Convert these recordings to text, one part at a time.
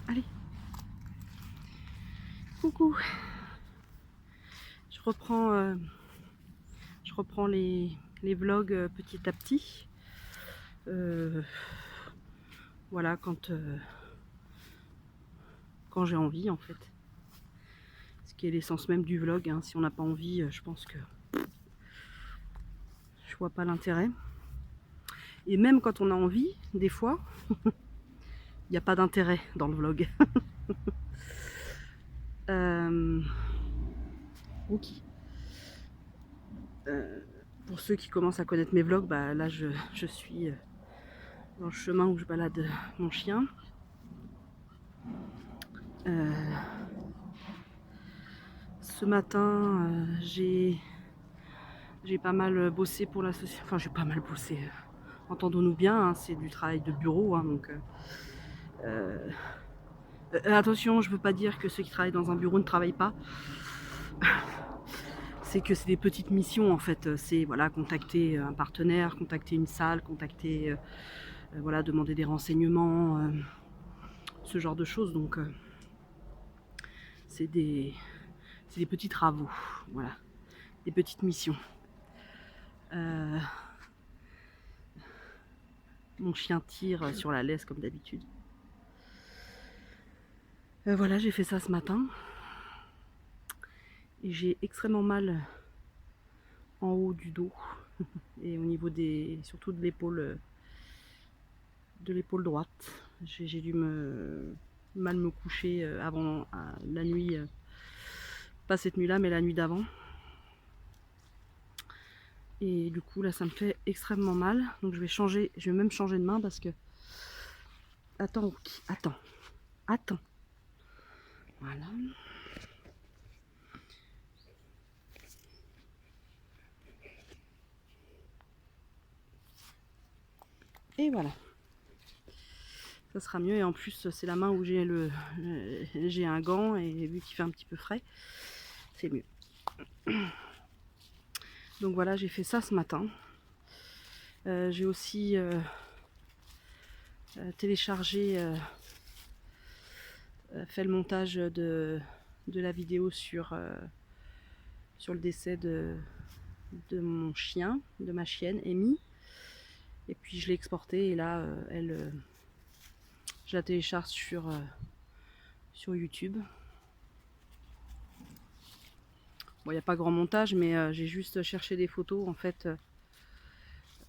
Allez. Coucou. Je reprends les vlogs petit à petit. Voilà, quand j'ai envie en fait. Ce qui est l'essence même du vlog. Hein. Si on n'a pas envie, je pense que je vois pas l'intérêt. Et même quand on a envie, des fois, il n'y a pas d'intérêt dans le vlog. Ok. Pour ceux qui commencent à connaître mes vlogs, bah, là je suis dans le chemin où je balade mon chien. Ce matin, j'ai pas mal bossé pour la société. Enfin, j'ai pas mal bossé. Entendons-nous bien, hein, c'est du travail de bureau. Hein, donc, attention, je veux pas dire que ceux qui travaillent dans un bureau ne travaillent pas. C'est que c'est des petites missions en fait. C'est voilà, contacter un partenaire, contacter une salle, contacter, voilà, demander des renseignements, ce genre de choses. Donc, c'est des petits travaux, voilà, des petites missions. Mon chien tire sur la laisse comme d'habitude. Voilà, j'ai fait ça ce matin. Et j'ai extrêmement mal en haut du dos et au niveau surtout de l'épaule droite. J'ai dû mal me coucher avant la nuit, pas cette nuit-là, mais la nuit d'avant. Et du coup là ça me fait extrêmement mal. Donc je vais même changer de main parce que. Attends. Voilà. Et voilà. Ça sera mieux. Et en plus c'est la main où j'ai un gant, et vu qu'il fait un petit peu frais, c'est mieux. Donc voilà, j'ai fait ça ce matin. J'ai aussi téléchargé, fait le montage de la vidéo sur le décès de mon chien, de ma chienne Amy. Et puis je l'ai exporté, et là je la télécharge sur YouTube. Bon, il n'y a pas grand montage, mais j'ai juste cherché des photos en fait,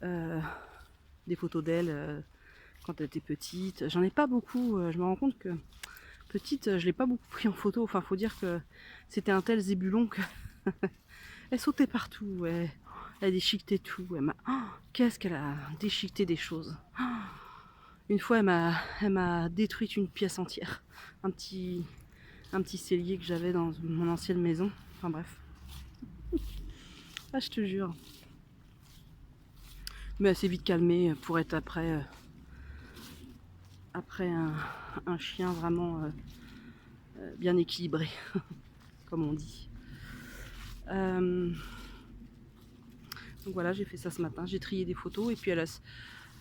des photos d'elle quand elle était petite. J'en ai pas beaucoup, je me rends compte que petite, je l'ai pas beaucoup pris en photo. Enfin, faut dire que c'était un tel zébulon que elle sautait partout, elle déchiquetait tout. Qu'est-ce qu'elle a déchiqueté des choses. Une fois, elle m'a détruit une pièce entière. Un petit cellier que j'avais dans mon ancienne maison. Enfin bref. Ah, je te jure. Mais elle s'est vite calmée pour être après un chien vraiment bien équilibré, comme on dit. Donc voilà, j'ai fait ça ce matin. J'ai trié des photos, et puis à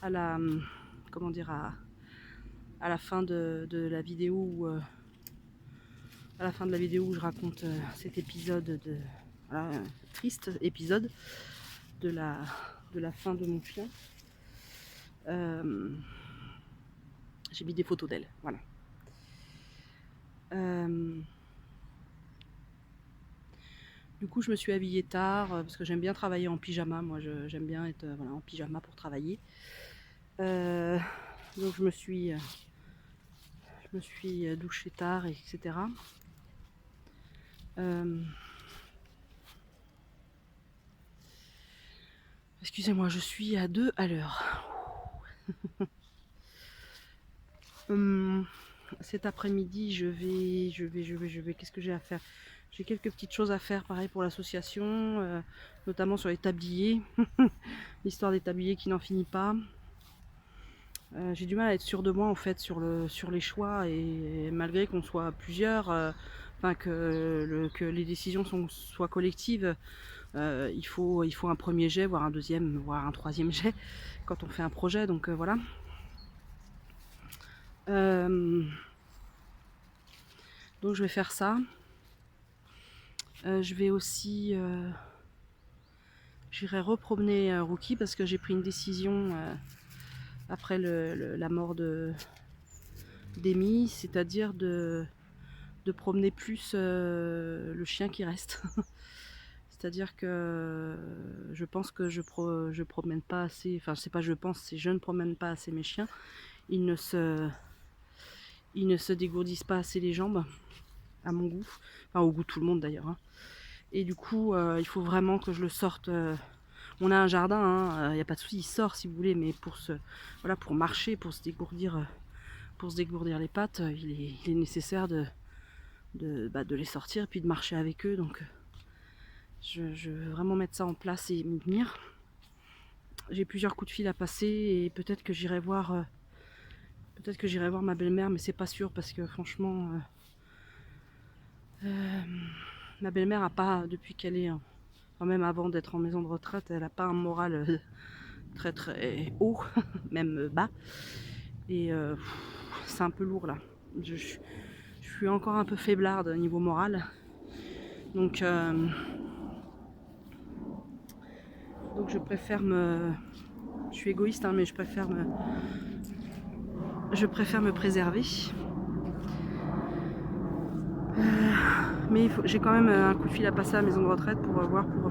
la comment dire, à la fin de la vidéo où je raconte cet épisode voilà, triste épisode de la fin de mon chien, j'ai mis des photos d'elle. Voilà. Du coup, je me suis habillée tard parce que j'aime bien travailler en pyjama. Moi, j'aime bien être voilà, en pyjama pour travailler. Donc, je me suis douchée tard, etc. Excusez-moi, je suis à 2 à l'heure. Cet après-midi, je vais. Qu'est-ce que j'ai à faire? J'ai quelques petites choses à faire, pareil pour l'association, notamment sur les tabliers. L'histoire des tabliers qui n'en finit pas. J'ai du mal à être sûre de moi en fait sur les choix, et malgré qu'on soit plusieurs, que les décisions soient collectives, il faut un premier jet, voire un deuxième, voire un troisième jet quand on fait un projet. Donc voilà. Donc je vais faire ça. Je vais aussi... j'irai repromener Rookie parce que j'ai pris une décision après la mort d'Amy, c'est-à-dire de promener plus le chien qui reste. C'est-à-dire que je pense que je promène pas assez, enfin c'est pas je pense, c'est je ne promène pas assez mes chiens. Ils ne se dégourdissent pas assez les jambes, à mon goût, enfin au goût de tout le monde d'ailleurs. Hein. Et du coup, il faut vraiment que je le sorte. On a un jardin, il n'y a pas de souci, il sort si vous voulez, mais voilà, pour marcher, pour se dégourdir les pattes, il est nécessaire de les sortir et puis de marcher avec eux. Donc je veux vraiment mettre ça en place et m'y tenir. J'ai plusieurs coups de fil à passer et peut-être que j'irai voir ma belle-mère, mais c'est pas sûr parce que franchement ma belle-mère a pas, depuis qu'elle est enfin, même avant d'être en maison de retraite, elle a pas un moral très très haut, même bas, et c'est un peu lourd là. Je suis encore un peu faiblarde au niveau moral, donc je préfère je suis égoïste, hein, mais je préfère me préserver. Mais j'ai quand même un coup de fil à passer à la maison de retraite pour voir, pour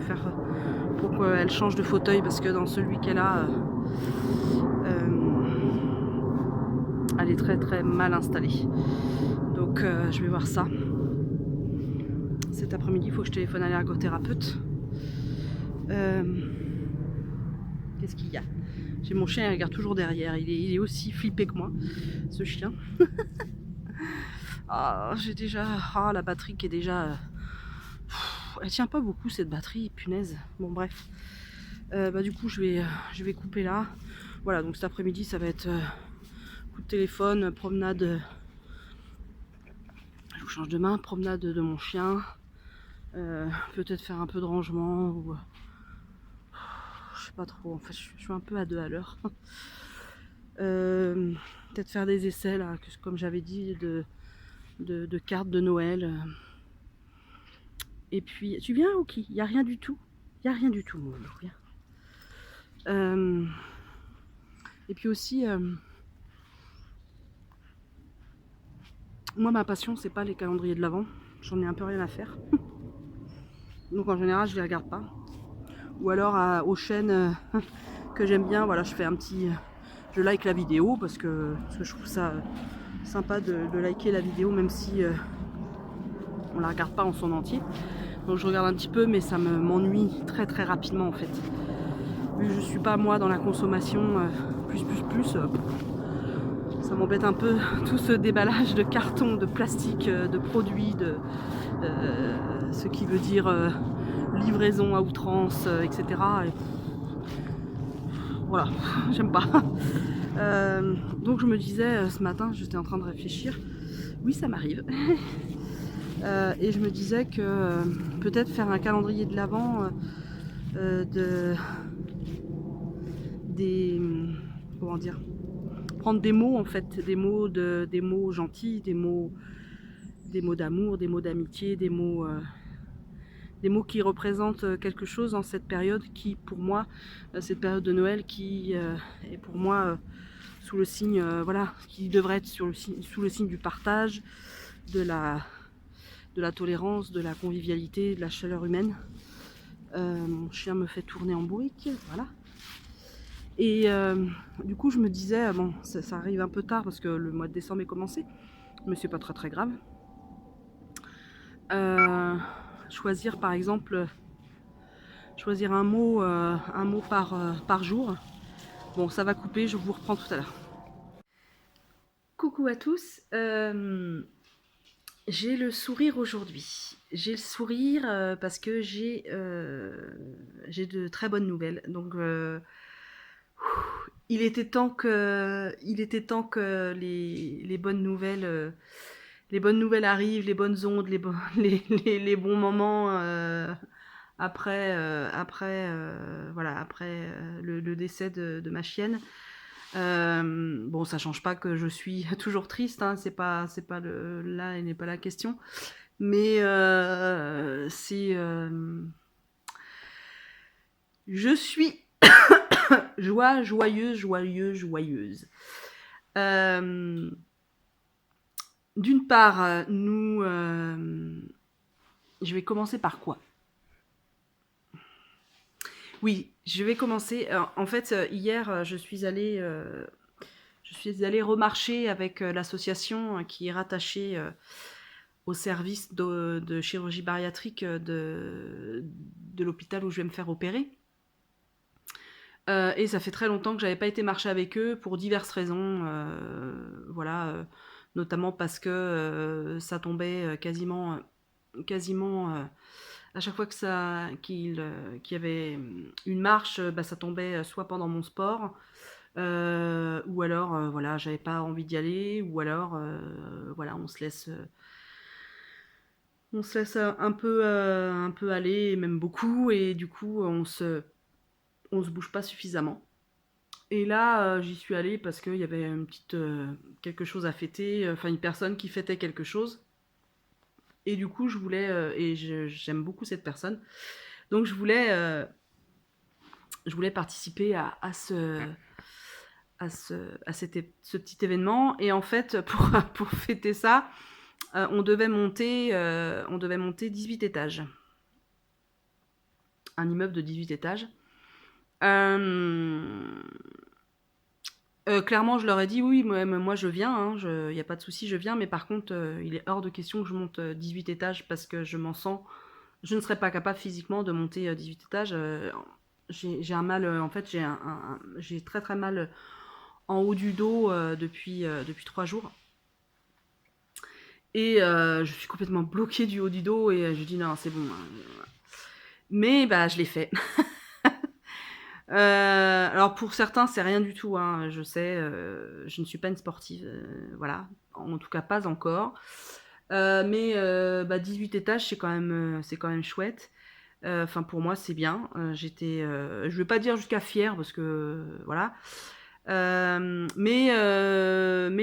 qu'elle change de fauteuil, parce que dans celui qu'elle a, elle est très très mal installée. Donc je vais voir ça. Cet après-midi, il faut que je téléphone à l'ergothérapeute. Qu'est-ce qu'il y a? J'ai mon chien, il regarde toujours derrière. Il est aussi flippé que moi, ce chien. J'ai déjà... la batterie qui est déjà... elle tient pas beaucoup cette batterie, punaise. Bon bref. Du coup je vais couper là. Voilà, donc cet après-midi ça va être coup de téléphone, promenade. Je vous change de main, promenade de mon chien. Peut-être faire un peu de rangement ou... je sais pas trop, en fait je suis un peu à deux à l'heure. Peut-être faire des essais là, comme j'avais dit, de cartes de Noël. Et puis, tu viens ou qui? Il n'y a rien du tout. Il n'y a rien du tout, mon rien. Et puis aussi, moi ma passion c'est pas les calendriers de l'Avent. J'en ai un peu rien à faire. Donc en général je les regarde pas. Ou alors aux chaînes que j'aime bien, voilà, je fais un petit... je like la vidéo parce que je trouve ça sympa de liker la vidéo même si on la regarde pas en son entier. Donc je regarde un petit peu mais ça m'ennuie très très rapidement en fait. Vu que je suis pas moi dans la consommation ça m'embête un peu tout ce déballage de carton, de plastique, de produits, ce qui veut dire livraison à outrance, etc. Et voilà, j'aime pas. Donc je me disais ce matin, j'étais en train de réfléchir, oui ça m'arrive, et je me disais que peut-être faire un calendrier de l'Avent comment dire, prendre des mots en fait, des mots gentils, des mots d'amour, des mots d'amitié, des mots qui représentent quelque chose dans cette période qui, pour moi, cette période de Noël qui est pour moi sous le signe, voilà, qui devrait être sous le signe du partage, de la tolérance, de la convivialité, de la chaleur humaine. Mon chien me fait tourner en bourrique, voilà. Et du coup je me disais, bon ça arrive un peu tard parce que le mois de décembre est commencé, mais c'est pas très très grave. Choisir par exemple, choisir un mot par jour. Bon ça va couper, je vous reprends tout à l'heure. Coucou à tous, j'ai le sourire aujourd'hui. J'ai le sourire parce que j'ai de très bonnes nouvelles. Donc il était temps que les bonnes nouvelles arrivent, les bonnes ondes, les bons moments après le décès de ma chienne. Bon, ça change pas que je suis toujours triste, hein, c'est pas là, elle n'est pas la question. Mais je suis joyeuse. Euh, D'une part, je vais commencer par quoi? Oui, je vais commencer. En fait, hier, je suis allée remarcher avec l'association qui est rattachée au service de chirurgie bariatrique de l'hôpital où je vais me faire opérer. Et ça fait très longtemps que j'avais pas été marcher avec eux pour diverses raisons. Voilà, notamment parce que ça tombait quasiment à chaque fois qu'il y avait une marche, bah, ça tombait soit pendant mon sport, ou alors voilà, j'avais pas envie d'y aller, ou alors voilà, on se laisse un peu aller, et même beaucoup, et du coup on se bouge pas suffisamment. Et là, j'y suis allée parce qu'il y avait quelque chose à fêter, enfin une personne qui fêtait quelque chose. Et du coup, j'aime beaucoup cette personne. Donc je voulais participer ce petit événement. Et en fait, pour fêter ça, on devait monter 18 étages. Un immeuble de 18 étages. Clairement, je leur ai dit oui, moi je viens, il n'y a pas de souci, je viens, mais par contre, il est hors de question que je monte 18 étages parce que je ne serais pas capable physiquement de monter 18 étages. J'ai un mal, en fait, j'ai très très mal en haut du dos depuis 3 jours. Et je suis complètement bloquée du haut du dos et je dis non, c'est bon. Mais bah, je l'ai fait. Alors pour certains, c'est rien du tout, hein, je sais, je ne suis pas une sportive, voilà, en tout cas pas encore. Mais bah, 18 étages, c'est quand même chouette. Enfin, pour moi, c'est bien. Je vais pas dire jusqu'à fière parce que voilà. Mais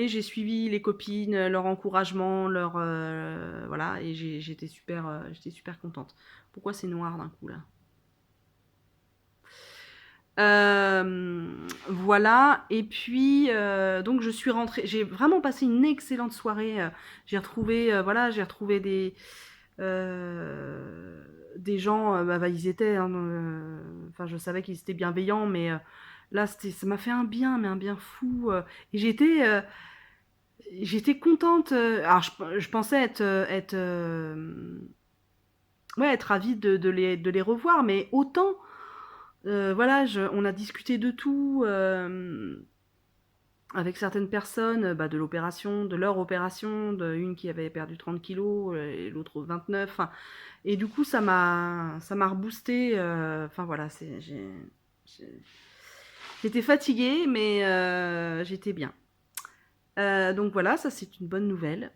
j'ai suivi les copines, leur encouragement, voilà, et j'étais super contente. Pourquoi c'est noir d'un coup là? Voilà, et puis donc je suis rentrée, j'ai vraiment passé une excellente soirée. J'ai retrouvé des gens, bah, ils étaient, hein, enfin je savais qu'ils étaient bienveillants, mais là ça m'a fait un bien, mais un bien fou. Et j'étais contente. Alors je pensais ouais, être ravie de les revoir, mais autant. Voilà, on a discuté de tout avec certaines personnes, bah, de l'opération, de leur opération, une qui avait perdu 30 kilos et l'autre 29. Enfin, et du coup, ça m'a reboosté. Enfin voilà, j'étais fatiguée, mais j'étais bien. Donc voilà, ça c'est une bonne nouvelle.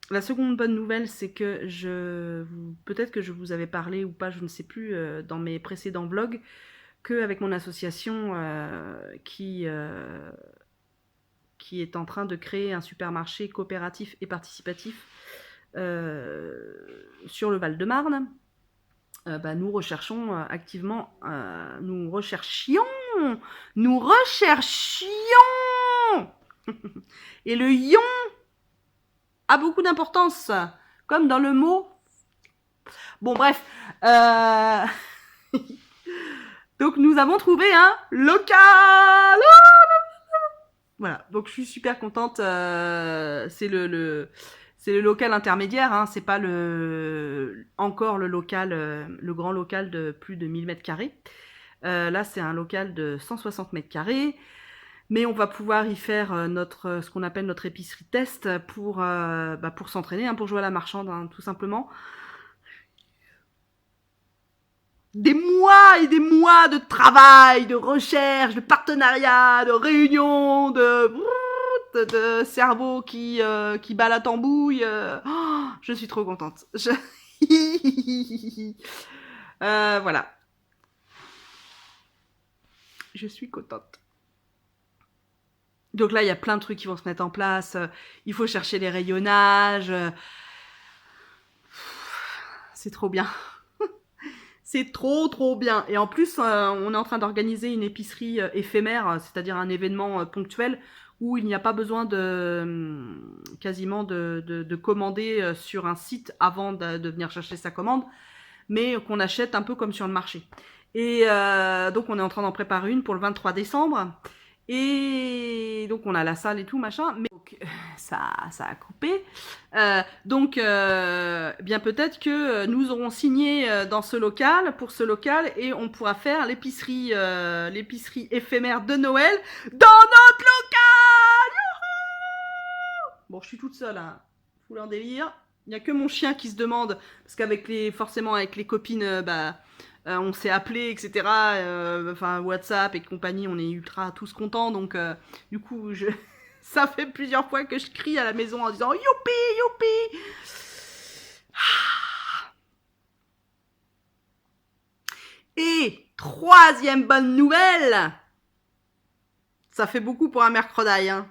La seconde bonne nouvelle, c'est que peut-être que je vous avais parlé ou pas, je ne sais plus, dans mes précédents vlogs, qu'avec mon association qui est en train de créer un supermarché coopératif et participatif sur le Val-de-Marne, bah, nous recherchons activement, nous recherchions, et le ion a beaucoup d'importance, comme dans le mot. Bon, bref. Donc, nous avons trouvé un local. Voilà. Donc, je suis super contente. C'est c'est le local intermédiaire. Hein. C'est pas encore le local, le grand local de plus de 1000 mètres carrés. Là, c'est un local de 160 mètres carrés. Mais on va pouvoir y faire ce qu'on appelle notre épicerie test pour s'entraîner, hein, pour jouer à la marchande, hein, tout simplement. Des mois et des mois de travail, de recherche, de partenariat, de réunion, de cerveau qui bat la tambouille. Oh, je suis trop contente. Voilà. je suis contente. Donc là, il y a plein de trucs qui vont se mettre en place. Il faut chercher les rayonnages. C'est trop bien. C'est trop bien. Et en plus, on est en train d'organiser une épicerie éphémère, c'est-à-dire un événement ponctuel où il n'y a pas besoin quasiment de commander sur un site avant de venir chercher sa commande, mais qu'on achète un peu comme sur le marché. Et donc on est en train d'en préparer une pour le 23 décembre. Et donc on a la salle et tout machin, mais donc, ça a coupé. Donc bien peut-être que nous aurons signé dans ce local, pour ce local, et on pourra faire l'épicerie éphémère de Noël dans notre local. Youhou! Bon, je suis toute seule, hein. Foule en délire. Il n'y a que mon chien qui se demande, parce qu'avec forcément avec les copines, on s'est appelé, etc. Enfin, WhatsApp et compagnie, on est ultra tous contents. Donc, du coup, ça fait plusieurs fois que je crie à la maison en disant youpi, youpi. Et troisième bonne nouvelle, ça fait beaucoup pour un mercredi, hein.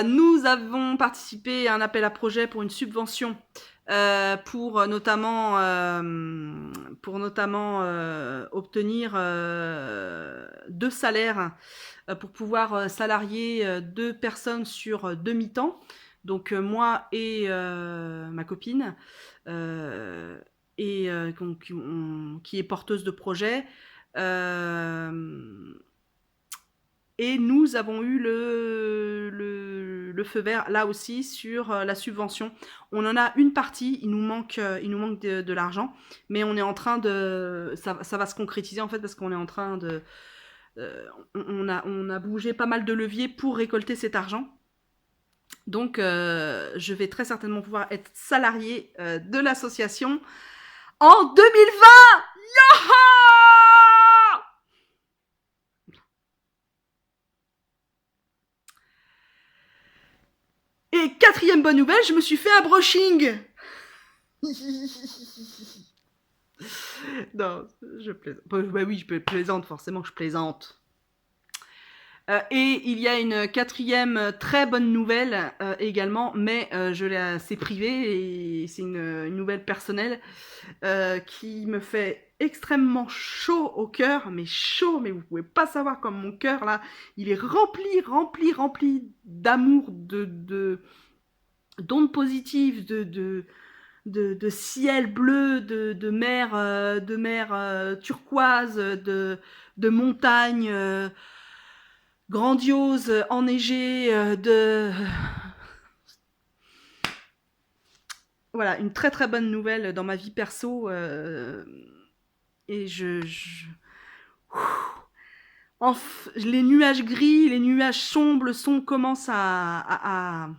Nous avons participé à un appel à projet pour une subvention pour notamment obtenir 2 salaires pour pouvoir salarier 2 personnes sur demi-temps. Donc moi et ma copine, et qui est porteuse de projet. Et nous avons eu le feu vert là aussi sur la subvention. On en a une partie, il nous manque de l'argent, mais on est en train de... Ça va se concrétiser en fait parce qu'on est en train de... on a bougé pas mal de leviers pour récolter cet argent. Donc je vais très certainement pouvoir être salariée de l'association en 2020. Yoho! Et quatrième bonne nouvelle, je me suis fait un brushing. Non, je plaisante. Bah oui, je plaisante, forcément je plaisante. Et il y a une quatrième très bonne nouvelle également, mais c'est privé et c'est une nouvelle personnelle qui me fait extrêmement chaud au cœur, mais chaud, mais vous pouvez pas savoir comme mon cœur là, il est rempli d'amour, d'ondes positives, de ciel bleu, de mer turquoise, de montagnes grandioses, enneigées, voilà, une très bonne nouvelle dans ma vie perso. Et les nuages gris, les nuages sombres, le son commence à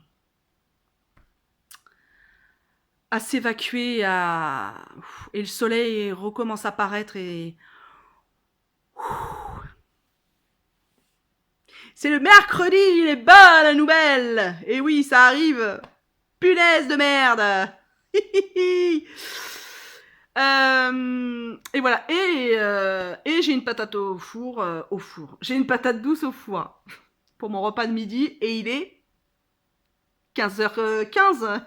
s'évacuer, et le soleil recommence à paraître et... C'est le mercredi, il est bas la nouvelle. Et oui, ça arrive. Punaise de merde. Et voilà. Et j'ai une patate au four. J'ai une patate douce au four pour mon repas de midi. Et il est 15h15.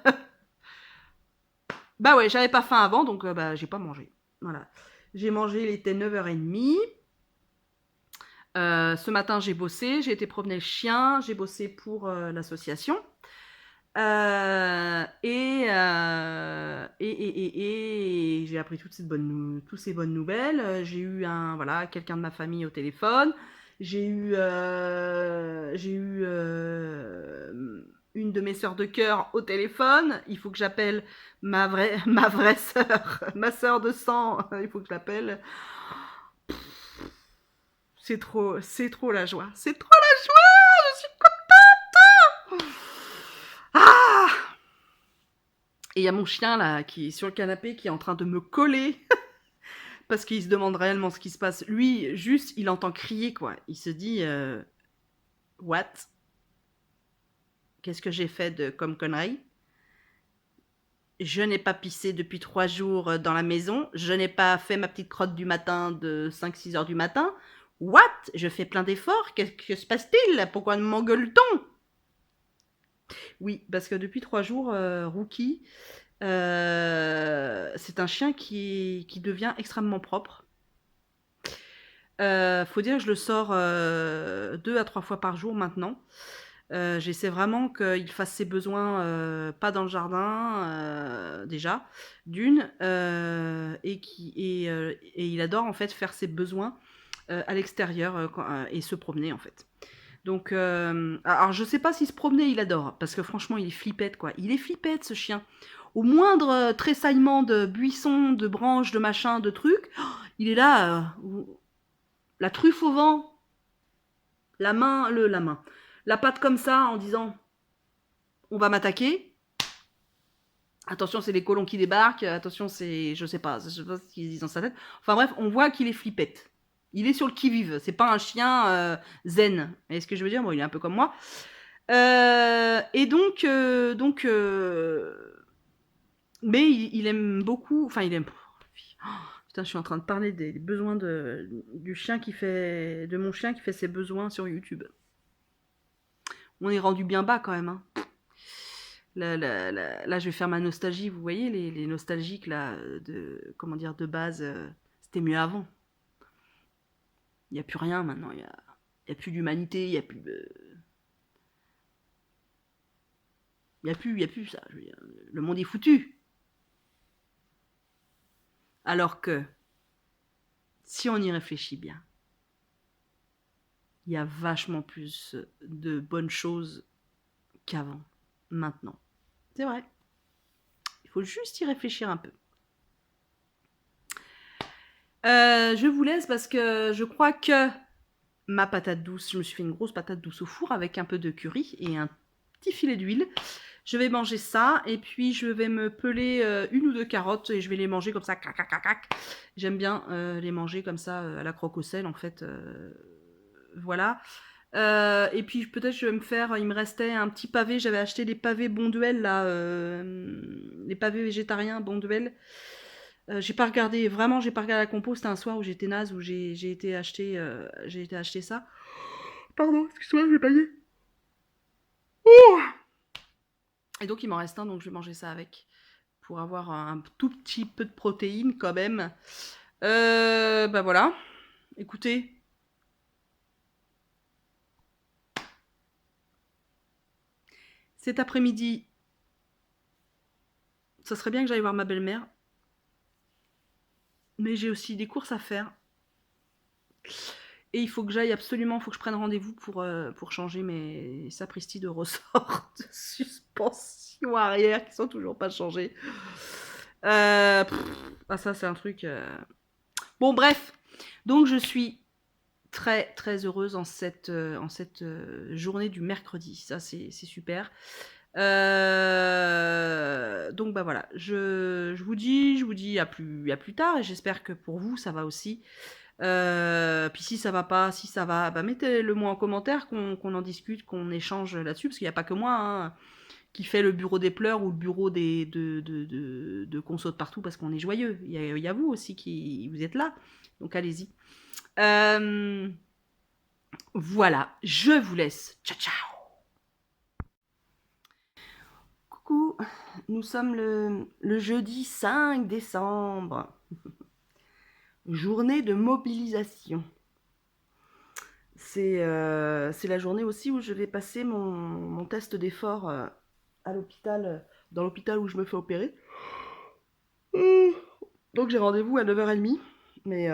Bah ouais, j'avais pas faim avant, donc j'ai pas mangé. Voilà. J'ai mangé, il était 9h30. Ce matin, j'ai bossé, j'ai été promener le chien, j'ai bossé pour l'association. Et j'ai appris toutes ces bonnes nouvelles. J'ai eu quelqu'un de ma famille au téléphone. J'ai eu une de mes sœurs de cœur au téléphone. Il faut que j'appelle ma vraie sœur, ma sœur de sang. Il faut que je l'appelle. C'est trop la joie. C'est trop la joie. Je suis contente. Ah! Et il y a mon chien là qui est sur le canapé qui est en train de me coller parce qu'il se demande réellement ce qui se passe. Lui, juste, il entend crier quoi. Il se dit what? Qu'est-ce que j'ai fait comme connerie? Je n'ai pas pissé depuis 3 jours dans la maison. Je n'ai pas fait ma petite crotte du matin de 5-6 heures du matin. What? Je fais plein d'efforts. Qu'est-ce que se passe-t-il? Pourquoi m'engueule-t-on? Oui, parce que depuis 3 jours, Rookie, c'est un chien qui devient extrêmement propre. Faut dire que je le sors 2 à 3 fois par jour maintenant. J'essaie vraiment qu'il fasse ses besoins pas dans le jardin, déjà, d'une, et il adore en fait faire ses besoins à l'extérieur et se promener en fait. Donc, alors je sais pas si se promener il adore, parce que franchement il est flippette quoi. Il est flippette ce chien. Au moindre tressaillement de buissons, de branches, de machins, de trucs, il est là, la truffe au vent, la main, la patte comme ça en disant on va m'attaquer. Attention, c'est les colons qui débarquent. Attention, c'est je sais pas ce qu'ils disent dans sa tête. Enfin bref, on voit qu'il est flippette. Il est sur le qui-vive. C'est pas un chien zen. Vous voyez ce que je veux dire? Bon, il est un peu comme moi. Et donc, mais il aime beaucoup. Enfin, il aime. Oh, putain, je suis en train de parler des besoins du chien qui fait, de mon chien qui fait ses besoins sur YouTube. On est rendu bien bas quand même. Hein. Là, je vais faire ma nostalgie. Vous voyez, les nostalgiques là, comment dire, de base, c'était mieux avant. Il n'y a plus rien maintenant. Il y a plus d'humanité. Il n'y a plus de. Il n'y a plus ça. Je veux dire, le monde est foutu. Alors que, si on y réfléchit bien, il y a vachement plus de bonnes choses qu'avant, maintenant. C'est vrai. Il faut juste y réfléchir un peu. Je vous laisse parce que je crois que ma patate douce, je me suis fait une grosse patate douce au four avec un peu de curry et un petit filet d'huile. Je vais manger ça et puis je vais me peler 1 ou 2 carottes et je vais les manger comme ça. Cac, cac, cac, cac. J'aime bien les manger comme ça à la croque au sel en fait. Voilà. Et puis peut-être je vais me faire, il me restait un petit pavé, j'avais acheté des pavés Bonduelle là, les pavés végétariens Bonduelle. J'ai pas regardé, vraiment j'ai pas regardé la compo, c'était un soir où j'étais naze, où j'ai été acheter ça. Pardon, excuse-moi, je vais pailler. Et donc il m'en reste un, donc je vais manger ça avec, pour avoir un tout petit peu de protéines quand même. Bah voilà, écoutez. Cet après-midi, ça serait bien que j'aille voir ma belle-mère. Mais j'ai aussi des courses à faire. Et il faut que j'aille absolument, il faut que je prenne rendez-vous pour changer mes sapristis de ressort de suspension arrière qui sont toujours pas changés. Ah ça c'est un truc... Bon bref, donc je suis très très heureuse en cette journée du mercredi. Ça c'est super. Donc bah voilà, je vous dis à plus tard et j'espère que pour vous ça va aussi. Puis si ça va pas, si ça va, bah mettez-le moi en commentaire, qu'on en discute, qu'on échange là-dessus, parce qu'il n'y a pas que moi hein, qui fait le bureau des pleurs ou le bureau de qu'on saute partout parce qu'on est joyeux. Il y a vous aussi qui vous êtes là, donc allez-y. Voilà, je vous laisse. Ciao ciao. Coucou, nous sommes le jeudi 5 décembre. Journée de mobilisation. C'est la journée aussi où je vais passer mon test d'effort à l'hôpital, dans l'hôpital où je me fais opérer. Donc j'ai rendez-vous à 9h30, mais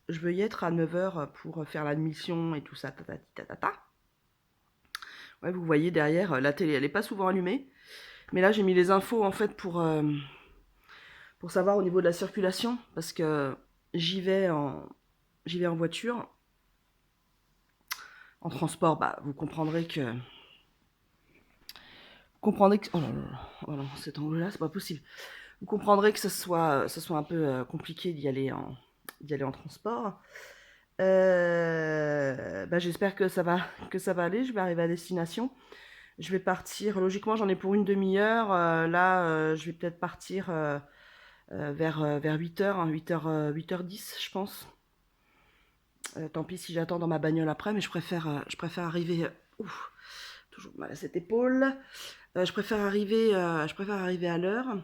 je veux y être à 9h pour faire l'admission et tout ça, tatata. Ouais, vous voyez derrière, la télé, elle n'est pas souvent allumée. Mais là, j'ai mis les infos en fait pour savoir au niveau de la circulation, parce que j'y vais en voiture. En transport, bah, vous comprendrez que... Oh là là, oh non, cet angle-là, c'est pas possible. Vous comprendrez que ce soit un peu compliqué d'y aller en transport. Bah, j'espère que ça va aller, je vais arriver à destination. Je vais partir, logiquement j'en ai pour une demi-heure. Là, je vais peut-être partir vers 8h, hein, 8h10 je pense. Tant pis si j'attends dans ma bagnole après, mais je préfère arriver... ouf, toujours mal à cette épaule. Je préfère arriver à l'heure.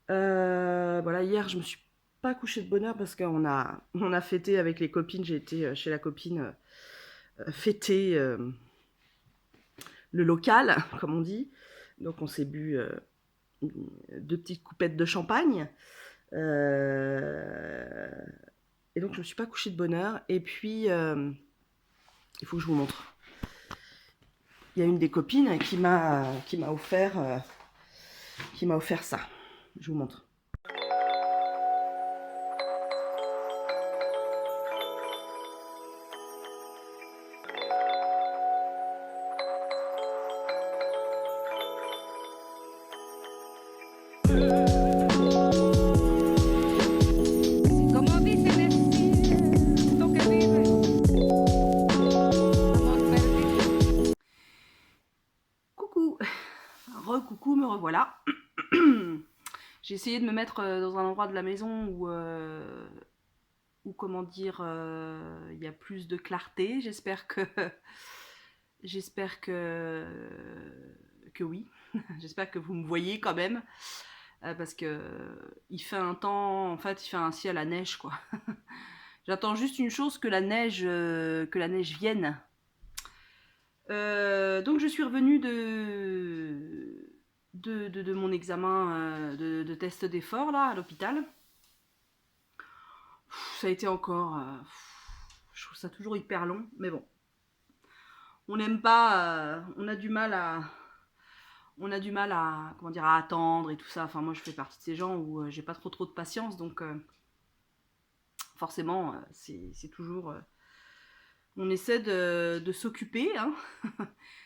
Voilà, hier je me suis pas couchée de bonne heure parce on a fêté avec les copines. J'ai été chez la copine fêter le local, comme on dit. Donc on s'est bu 2 petites coupettes de champagne. Et donc je me suis pas couchée de bonne heure. Et puis il faut que je vous montre. Il y a une des copines qui m'a offert ça. Je vous montre. Coucou, re-coucou, me revoilà. J'ai essayé de me mettre dans un endroit de la maison où comment dire, il y a plus de clarté. J'espère que oui. J'espère que vous me voyez quand même, parce que il fait un temps, en fait, il fait un ciel à neige, quoi. J'attends juste une chose, que la neige vienne. Donc je suis revenue de mon examen de test d'effort là à l'hôpital. Ça a été encore, je trouve ça toujours hyper long, mais bon, on n'aime pas, on a du mal à comment dire, à attendre et tout ça. Enfin moi je fais partie de ces gens où j'ai pas trop de patience, donc forcément c'est toujours on essaie de s'occuper, hein.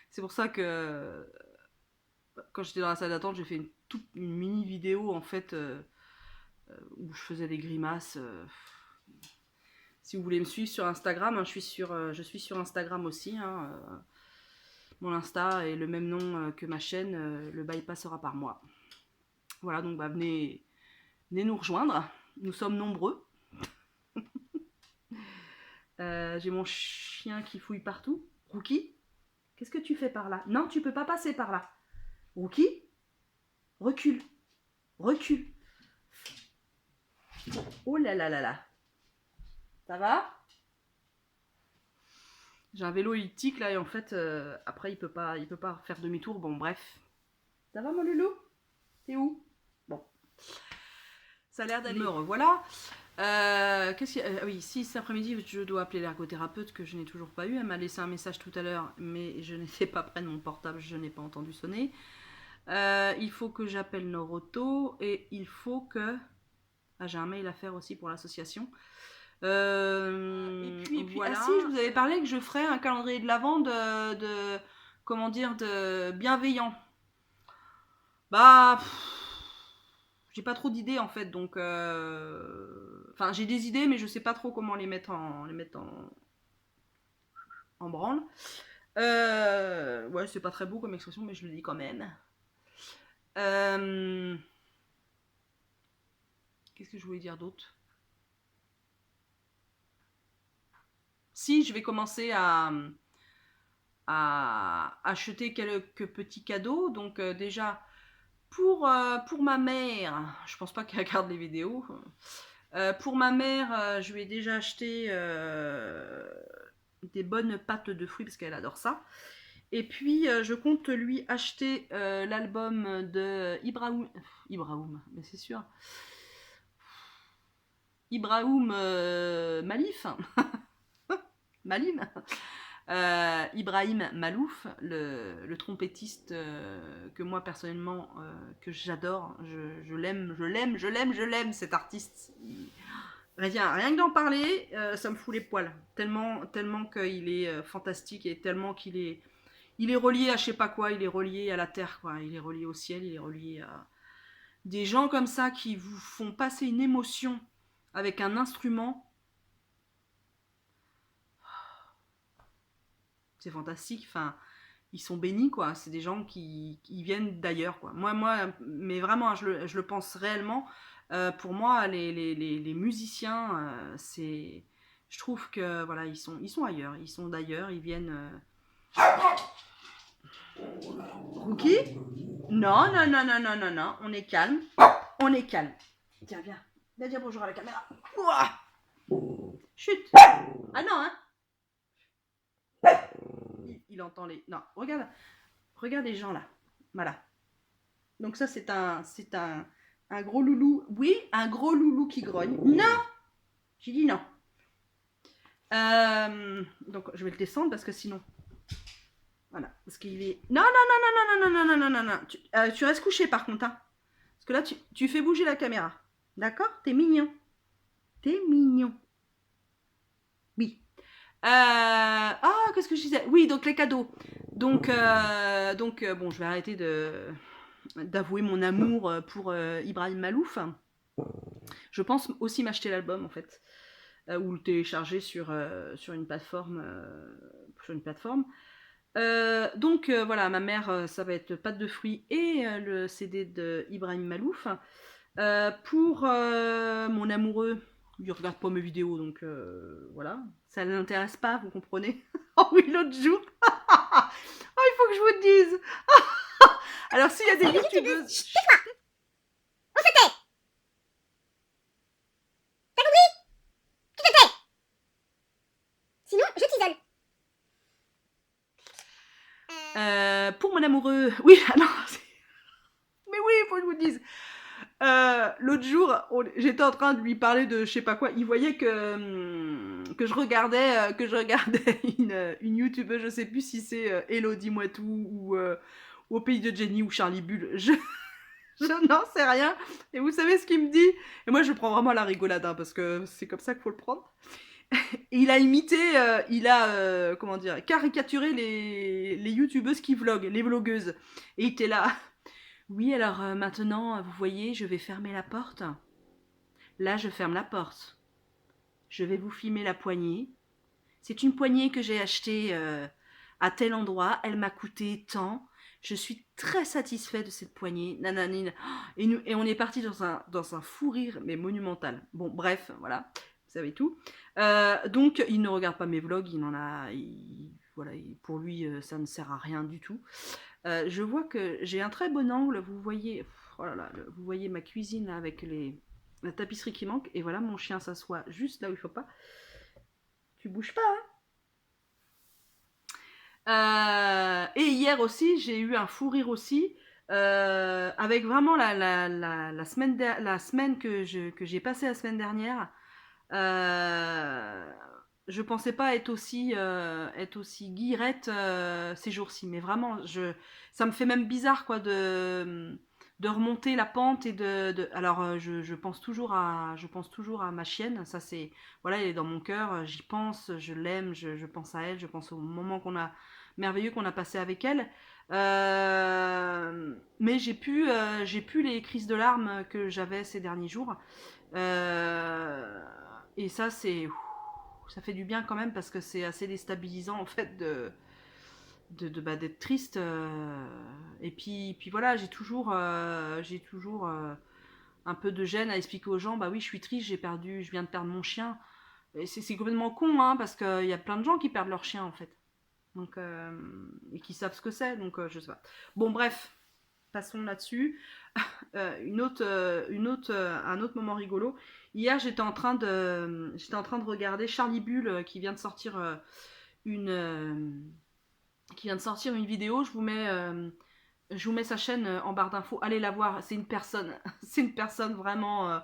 C'est pour ça que quand j'étais dans la salle d'attente, j'ai fait une mini vidéo en fait où je faisais des grimaces. Si vous voulez me suivre sur Instagram, hein, je suis sur Instagram aussi. Hein, mon Insta est le même nom que ma chaîne, le bail passera par moi. Voilà, donc bah, venez nous rejoindre. Nous sommes nombreux. J'ai mon chien qui fouille partout. Rookie, qu'est-ce que tu fais par là? Non, tu peux pas passer par là. Rookie, recule. Recule. Oh là là là là. Ça va? J'ai un vélo elliptique là et en fait après il peut pas faire demi-tour. Bon bref. Ça va mon loulou? T'es où? Bon. Ça a l'air d'aller. Me revoilà. Qu'est-ce qu'il y a? Oui, si cet après-midi je dois appeler l'ergothérapeute que je n'ai toujours pas eu. Elle m'a laissé un message tout à l'heure, mais je n'étais pas près de mon portable, je n'ai pas entendu sonner. Il faut que j'appelle Noroto et il faut que... Ah, j'ai un mail à faire aussi pour l'association. Et puis voilà. Ah si, je vous avais parlé que je ferais un calendrier de l'Avent de comment dire, de bienveillant. Bah... j'ai pas trop d'idées en fait, donc enfin j'ai des idées mais je sais pas trop comment les mettre en branle. Ouais, c'est pas très beau comme expression mais je le dis quand même. Qu'est-ce que je voulais dire d'autre? Si, je vais commencer à acheter quelques petits cadeaux. Donc déjà pour ma mère, je pense pas qu'elle regarde les vidéos. Pour ma mère, je lui ai déjà acheté des bonnes pâtes de fruits parce qu'elle adore ça. Et puis je compte lui acheter l'album de Ibrahim, mais c'est sûr. Ibrahim Malif. Malim. Ibrahim Malouf, le trompettiste que moi personnellement que j'adore, je l'aime cet artiste. Rien que d'en parler, ça me fout les poils. Tellement qu'il est fantastique et tellement qu'il est, relié à je sais pas quoi, il est relié à la terre, quoi. Il est relié au ciel, il est relié à des gens comme ça qui vous font passer une émotion avec un instrument. C'est fantastique. Enfin, ils sont bénis, quoi. C'est des gens qui viennent d'ailleurs, quoi. Mais vraiment, hein, je le pense réellement. Pour moi, les musiciens, c'est... Je trouve que, voilà, ils sont ailleurs. Ils sont d'ailleurs, ils viennent... Rookie? Non, non, non, non, non, non, non. On est calme. On est calme. Tiens, viens. Viens dire bonjour à la caméra. Ouah. Chut. Ah non, hein. Il entend les... Non, regarde. Regarde les gens là. Voilà. Donc ça, c'est un gros loulou. Oui, un gros loulou qui grogne. Non. J'ai dit non. Donc je vais le descendre parce que sinon... Voilà. Parce qu'il est... Non, non, non, non, non, non, non, non, non, non, non. Tu restes couché par contre. Hein. Parce que là, tu fais bouger la caméra. D'accord? T'es mignon. T'es mignon. Oui. Qu'est-ce que je disais? Oui, donc les cadeaux. Donc, bon, je vais arrêter d'avouer mon amour pour Ibrahim Malouf. Je pense aussi m'acheter l'album en fait, ou le télécharger sur une plateforme. Donc voilà, ma mère, ça va être pâte de fruits et le CD de Ibrahim Malouf. Pour mon amoureux, il regarde pas mes vidéos, donc voilà, ça ne l'intéresse pas, vous comprenez. Oh oui, l'autre jour, oh, il faut que je vous dise. Alors s'il y a des youtubeuses... On se tait. T'as compris? Tu te tais. Sinon, je t'isole. Pour mon amoureux... Oui, ah non, mais oui, il faut que je vous dise. L'autre jour, j'étais en train de lui parler de je sais pas quoi. Il voyait que je regardais, une youtubeuse, je sais plus si c'est Elodie Moitou ou Au pays de Jenny ou Charlie Bull. Je n'en sais rien. Et vous savez ce qu'il me dit? Et moi, je prends vraiment la rigolade, hein, parce que c'est comme ça qu'il faut le prendre. Et il a imité, comment dire, caricaturé les youtubeuses qui vloguent, les vlogueuses. Et il était là. Oui, alors maintenant, vous voyez, je vais fermer la porte. Là, je ferme la porte. Je vais vous filmer la poignée. C'est une poignée que j'ai achetée à tel endroit. Elle m'a coûté tant. Je suis très satisfait de cette poignée. Nananine. Et on est parti dans un fou rire, mais monumental. Bon, bref, voilà. Vous savez tout. Donc, il ne regarde pas mes vlogs. Voilà, pour lui, ça ne sert à rien du tout. Je vois que j'ai un très bon angle. Vous voyez, oh là là, vous voyez ma cuisine là, avec la tapisserie qui manque. Et voilà, mon chien s'assoit juste là où il ne faut pas. Tu bouges pas, hein. Et hier aussi, j'ai eu un fou rire aussi. Avec vraiment la semaine que j'ai passée la semaine dernière. Je pensais pas être aussi guillerette ces jours-ci, mais vraiment, ça me fait même bizarre quoi de remonter la pente et alors je pense toujours à ma chienne, ça c'est voilà, elle est dans mon cœur, j'y pense, je l'aime, je pense à elle, je pense au moment merveilleux qu'on a passé avec elle. Mais j'ai plus les crises de larmes que j'avais ces derniers jours. Et ça, ça fait du bien quand même parce que c'est assez déstabilisant en fait d'être triste. Et puis voilà, j'ai toujours un peu de gêne à expliquer aux gens, bah oui, je suis triste, je viens de perdre mon chien. Et c'est complètement con, hein, parce qu'il y a plein de gens qui perdent leur chien en fait. Donc, et qui savent ce que c'est, donc je sais pas. Bon, bref, passons là-dessus. Un autre moment rigolo. Hier, j'étais en train de regarder Charlie Bull qui vient de sortir une vidéo. Je vous mets sa chaîne en barre d'infos. Allez la voir. C'est une personne, c'est une personne vraiment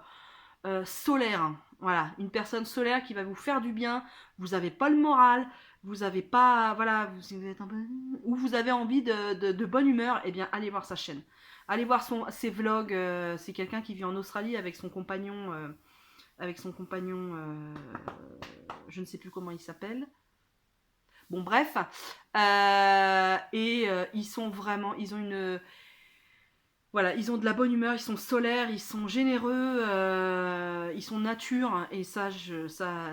solaire. Hein. Voilà, une personne solaire qui va vous faire du bien. Vous n'avez pas le moral. Vous avez pas, voilà, vous êtes un peu, ou vous avez envie de bonne humeur. Eh bien, allez voir sa chaîne. Allez voir ses vlogs. C'est quelqu'un qui vit en Australie avec son compagnon. Je ne sais plus comment il s'appelle. Bon, bref. Ils sont vraiment. Ils ont une. Voilà, ils ont de la bonne humeur, ils sont solaires, ils sont généreux, ils sont nature. Et ça,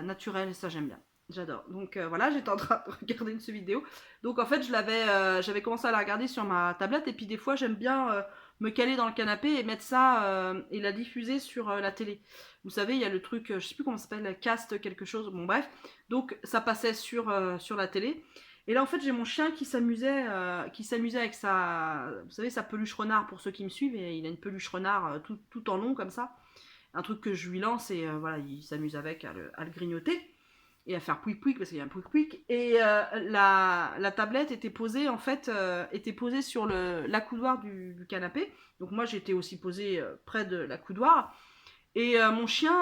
naturel, ça, j'aime bien. J'adore. Donc voilà, j'étais en train de regarder une vidéo. Donc en fait, j'avais commencé à la regarder sur ma tablette et puis des fois j'aime bien me caler dans le canapé et mettre ça et la diffuser sur la télé. Vous savez, il y a le truc, je sais plus comment ça s'appelle, la cast quelque chose. Bon bref, donc ça passait sur la télé. Et là en fait j'ai mon chien qui s'amusait avec sa, vous savez, sa peluche renard pour ceux qui me suivent. Et il a une peluche renard tout en long comme ça, un truc que je lui lance et voilà, il s'amuse avec à le grignoter et à faire pouic pouic parce qu'il y a un pouic pouic. Et la tablette était posée en fait, était posée sur l'accoudoir du canapé. Donc moi j'étais aussi posée près de l'accoudoir. Et mon chien,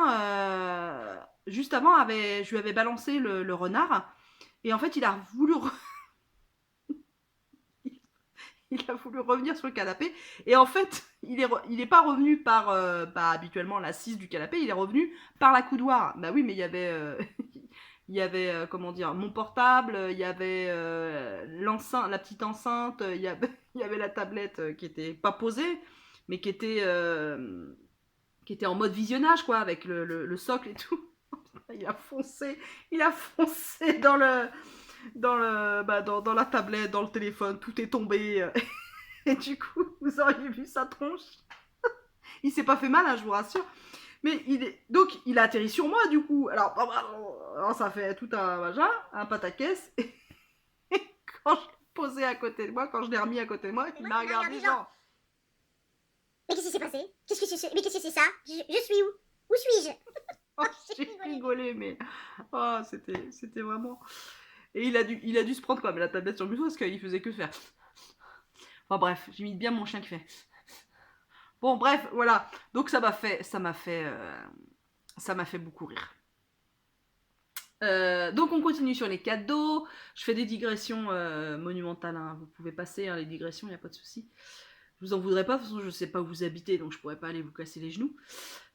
juste avant, je lui avais balancé le renard. Et en fait il a voulu il a voulu revenir sur le canapé. Et en fait, il est pas revenu par habituellement l'assise du canapé, il est revenu par l'accoudoir. Bah oui, mais il y avait il y avait comment dire, mon portable, il y avait l'enceinte, la petite enceinte, il y avait la tablette qui était pas posée, mais qui était en mode visionnage quoi, avec le socle et tout. Il a foncé dans la tablette, dans le téléphone, tout est tombé. Et du coup, vous auriez vu sa tronche. Il s'est pas fait mal, hein, je vous rassure. Mais donc, il a atterri sur moi, du coup. Alors ça fait tout un pataquès. Et quand je l'ai posé à côté de moi, quand je l'ai remis à côté de moi, il m'a regardé genre... Mais qu'est-ce qui s'est passé? Mais qu'est-ce que c'est ça? Je suis où? Où suis-je? Oh, j'ai rigolé, mais... Oh, c'était vraiment... Et il a dû se prendre quand même la tablette sur le bureau parce qu'il faisait que faire... Enfin bref, j'imite bien mon chien qui fait... Bon, bref, voilà. Donc ça m'a fait beaucoup rire. Donc on continue sur les cadeaux. Je fais des digressions monumentales. Hein. Vous pouvez passer hein, les digressions, il n'y a pas de souci. Je vous en voudrais pas, de toute façon je sais pas où vous habitez, donc je pourrais pas aller vous casser les genoux.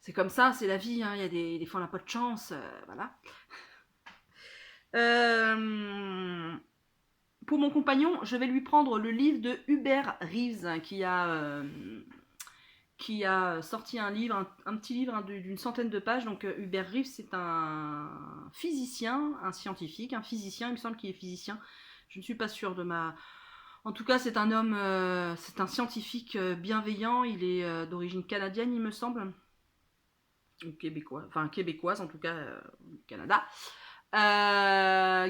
C'est comme ça, c'est la vie. Hein. Il y a des fois on n'a pas de chance, voilà. Pour mon compagnon, je vais lui prendre le livre de Hubert Reeves qui a sorti un livre, un petit livre hein, d'une centaine de pages. Donc Hubert Reeves, c'est un physicien, un scientifique, un physicien, il me semble qu'il est physicien. Je ne suis pas sûre de ma... En tout cas, c'est un homme, c'est un scientifique bienveillant, il est d'origine canadienne, il me semble. Ou québécois, enfin québécoise en tout cas, Canada.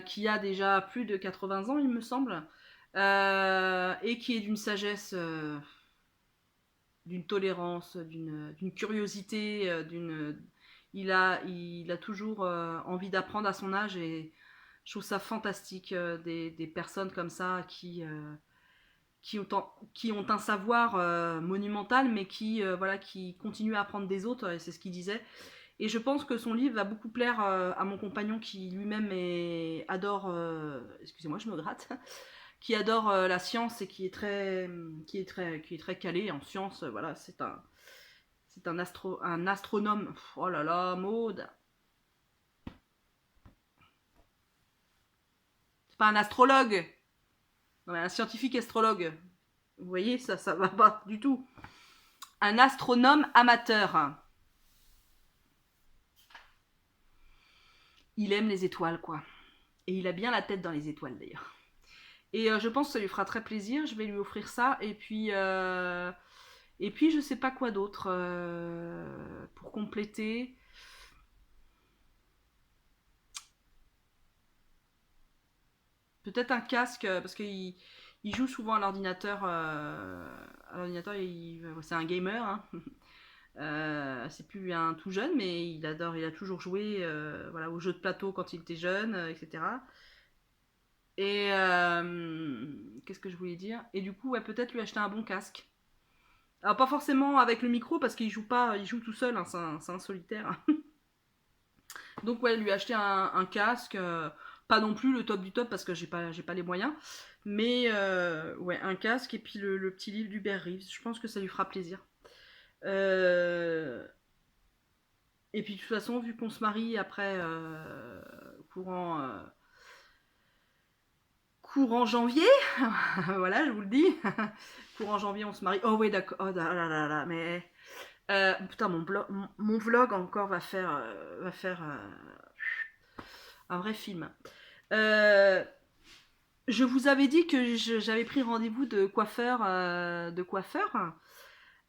Qui a déjà plus de 80 ans, il me semble. Et qui est d'une sagesse... d'une tolérance, d'une curiosité, il a toujours envie d'apprendre à son âge et je trouve ça fantastique des personnes comme ça qui ont un savoir monumental mais voilà, qui continuent à apprendre des autres et c'est ce qu'il disait. Et je pense que son livre va beaucoup plaire à mon compagnon qui lui-même adore, excusez-moi je me gratte, qui adore la science et qui est très calé en science. Voilà, c'est un astronome. Oh là là, Maud. C'est pas un astrologue. Non, mais un scientifique astrologue. Vous voyez, ça va pas du tout. Un astronome amateur. Il aime les étoiles, quoi. Et il a bien la tête dans les étoiles, d'ailleurs. Et je pense que ça lui fera très plaisir. Je vais lui offrir ça. Et puis je sais pas quoi d'autre pour compléter. Peut-être un casque, parce qu'il joue souvent à l'ordinateur. C'est un gamer. Hein. C'est plus un tout jeune, mais il a toujours joué voilà, aux jeux de plateau quand il était jeune, etc. Et qu'est-ce que je voulais dire? Et du coup, ouais, peut-être lui acheter un bon casque. Alors pas forcément avec le micro parce qu'il joue pas, il joue tout seul, hein, c'est un solitaire. Donc ouais, lui acheter un casque, pas non plus le top du top parce que j'ai pas les moyens, mais ouais, un casque et puis le petit livre d'Hubert Reeves. Je pense que ça lui fera plaisir. Et puis de toute façon, vu qu'on se marie après courant janvier, voilà, je vous le dis. Courant janvier, on se marie. Oh oui, d'accord. Oh là là là, mais putain, mon vlog encore va faire Un vrai film. Je vous avais dit que j'avais pris rendez-vous de coiffeur.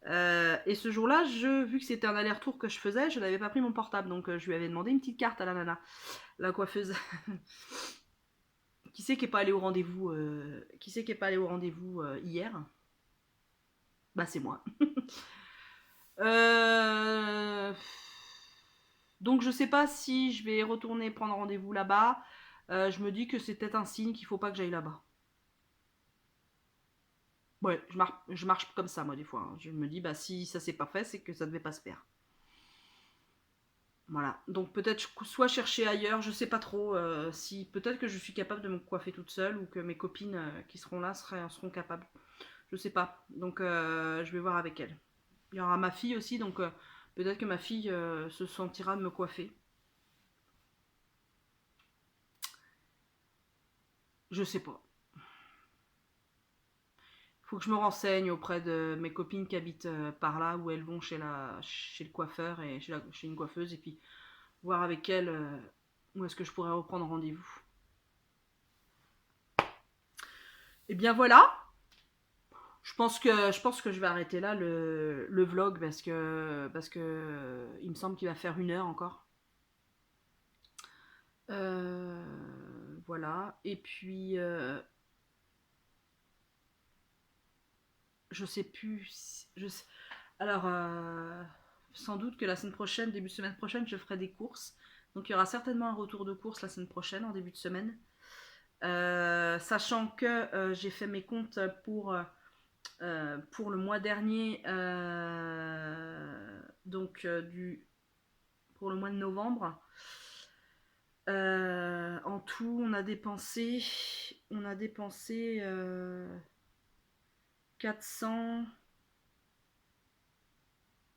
Et ce jour-là, vu que c'était un aller-retour que je faisais, je n'avais pas pris mon portable. Donc je lui avais demandé une petite carte à la nana, la coiffeuse. Qui c'est qui n'est pas allé au rendez-vous Qui c'est qui est pas allé au rendez-vous hier? Bah c'est moi. Euh, Donc je sais pas si je vais retourner prendre rendez-vous là-bas. Je me dis que c'est peut-être un signe qu'il faut pas que j'aille là-bas. Ouais, je marche comme ça moi des fois, hein. Je me dis bah si ça s'est pas fait, c'est que ça devait pas se faire. Voilà. Donc peut-être soit chercher ailleurs, je sais pas trop si peut-être que je suis capable de me coiffer toute seule ou que mes copines qui seront là seront capables. Je sais pas. Donc je vais voir avec elles. Il y aura ma fille aussi, donc peut-être que ma fille se sentira de me coiffer. Je sais pas. Faut que je me renseigne auprès de mes copines qui habitent par là, où elles vont chez le coiffeur et chez une coiffeuse, et puis voir avec elles où est-ce que je pourrais reprendre rendez-vous. Et bien voilà. Je pense que je vais arrêter là le vlog parce que il me semble qu'il va faire 1 heure encore. Voilà. Et puis je sais plus. Alors, sans doute que la semaine prochaine, début de semaine prochaine, je ferai des courses. Donc, il y aura certainement un retour de course la semaine prochaine, en début de semaine. Sachant que j'ai fait mes comptes pour le mois dernier, donc pour le mois de novembre. En tout, on a dépensé 400,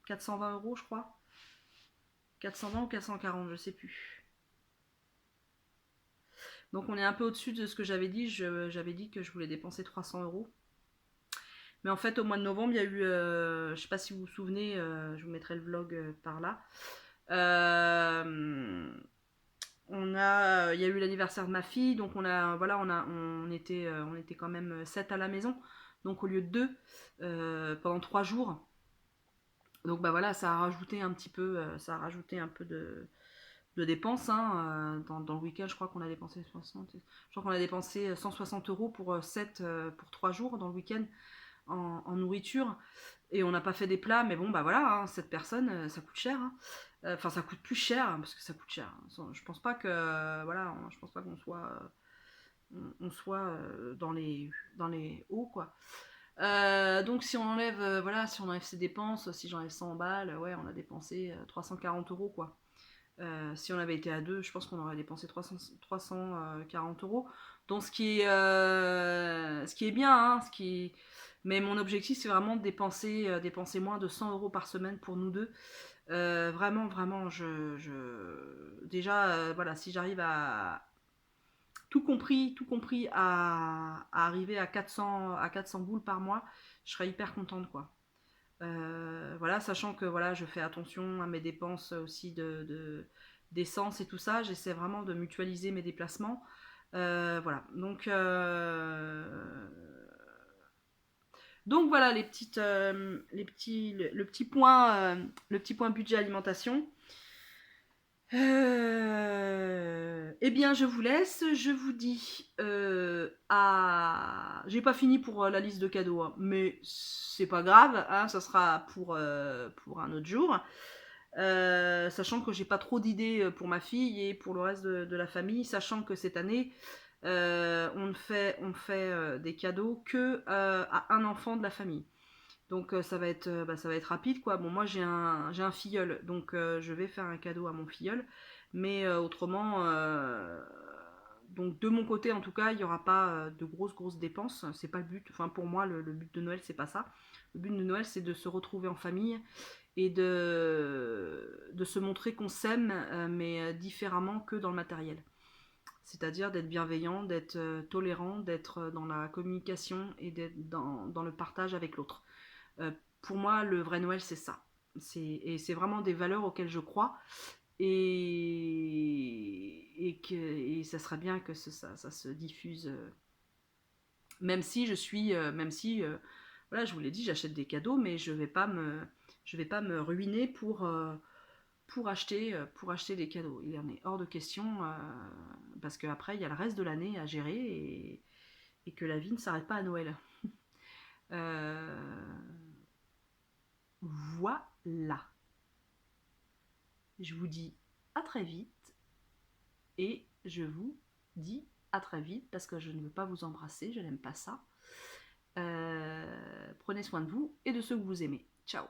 420 €, je crois. 420 ou 440, je sais plus. Donc on est un peu au-dessus de ce que j'avais dit. J'avais dit que je voulais dépenser 300 €. Mais en fait, au mois de novembre, il y a eu, je sais pas si vous vous souvenez, je vous mettrai le vlog par là. Il y a eu l'anniversaire de ma fille, donc on était quand même 7 à la maison, donc au lieu de 2 pendant 3 jours. Donc bah voilà, ça a rajouté un petit peu, de dépenses, hein. Dans le week-end, je crois qu'on a dépensé 60. Je crois qu'on a dépensé 160 € pour 3 jours dans le week-end en nourriture. Et on n'a pas fait des plats, mais bon, bah voilà, hein, 7 personnes, ça coûte cher, hein. Enfin, ça coûte plus cher, hein, parce que ça coûte cher. Je pense pas que, voilà, je pense pas qu'on soit dans les hauts, quoi. Donc si on enlève, si on enlève ces dépenses, si j'enlève 100 balles, ouais, on a dépensé 340 € quoi. Si on avait été à 2, je pense qu'on aurait dépensé 340 €. Donc ce qui est bien, hein, mais mon objectif c'est vraiment de dépenser moins de 100 € par semaine pour nous deux. Vraiment, vraiment, déjà, voilà, si j'arrive à tout compris à arriver à 400 boules par mois, je serais hyper contente, quoi. Voilà, sachant que voilà, je fais attention à mes dépenses aussi d'essence et tout ça. J'essaie vraiment de mutualiser mes déplacements. Voilà. Donc voilà le petit point budget alimentation. Eh bien, je vous laisse. Je vous dis J'ai pas fini pour la liste de cadeaux, hein, mais c'est pas grave, hein, ça sera pour un autre jour. Sachant que j'ai pas trop d'idées pour ma fille et pour le reste de la famille, sachant que cette année, on fait des cadeaux que à un enfant de la famille. Donc ça va être rapide, quoi. Bon, moi j'ai un filleul, donc je vais faire un cadeau à mon filleul, mais autrement, donc de mon côté en tout cas, il n'y aura pas de grosses dépenses. C'est pas le but. Enfin pour moi, le but de Noël c'est pas ça. Le but de Noël c'est de se retrouver en famille et de se montrer qu'on s'aime, mais différemment que dans le matériel. C'est-à-dire d'être bienveillant, d'être tolérant, d'être dans la communication et d'être dans le partage avec l'autre. Pour moi, le vrai Noël, c'est ça. Et c'est vraiment des valeurs auxquelles je crois. Et et ça serait bien que ça se diffuse. Même si je suis, voilà, je vous l'ai dit, j'achète des cadeaux, mais je vais pas me ruiner pour acheter des cadeaux. Il en est hors de question parce qu'après il y a le reste de l'année à gérer et que la vie ne s'arrête pas à Noël. Voilà. Je vous dis à très vite et je vous dis à très vite parce que je ne veux pas vous embrasser, je n'aime pas ça. Prenez soin de vous et de ceux que vous aimez. Ciao.